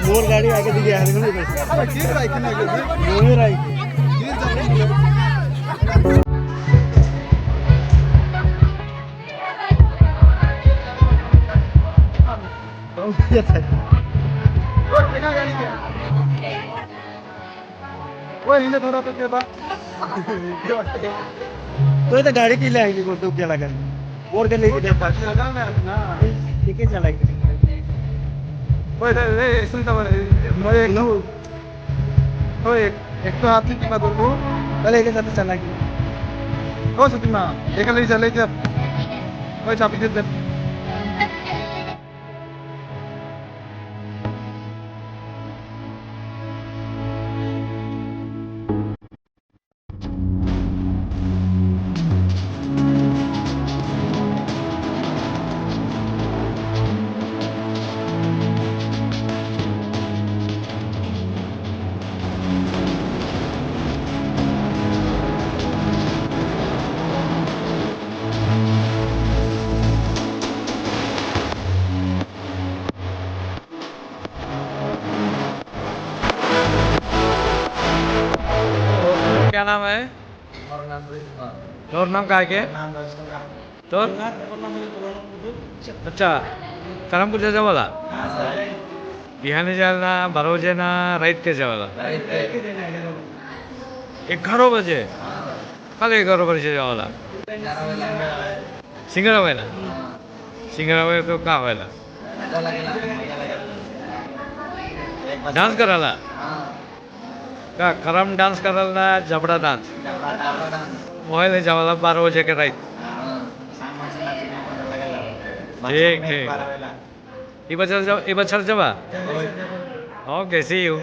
मोर गाड़ी आगे दिखे यार नहीं अबे गिर रहा है कि नहीं गिर रहा है? मोर आई गिर जाते हैं। ओए देखा गाड़ी क्या ओए इन्हें थोड़ा तो क्या बात तो ये तो गाड़ी की ले आएगी को तो क्या लगा मोर के लेके लगा ना ठीक है चलाएगी ओए ए सुन तो मैं नो ओए एक तो हाथ में दो को चले के साथ चलाएगी ओ सतीमा एक ले चले जब ओए चाबी दे दे क्या नाम है তোর নাম काय के তোর अच्छा कारामपूरच्या जवळला बिहाने जायला 12 बजे ना राईट के जवळला 11 बजे काल 11 बजे जवळला सिंगराबाईला तो का व्हायला डान्स करायला का करम डान्स करायला जबडा डान्स मोबाईल जवळला 12 बजे के राईट ठीक ठीक ये बच्चा जब ओके सी यू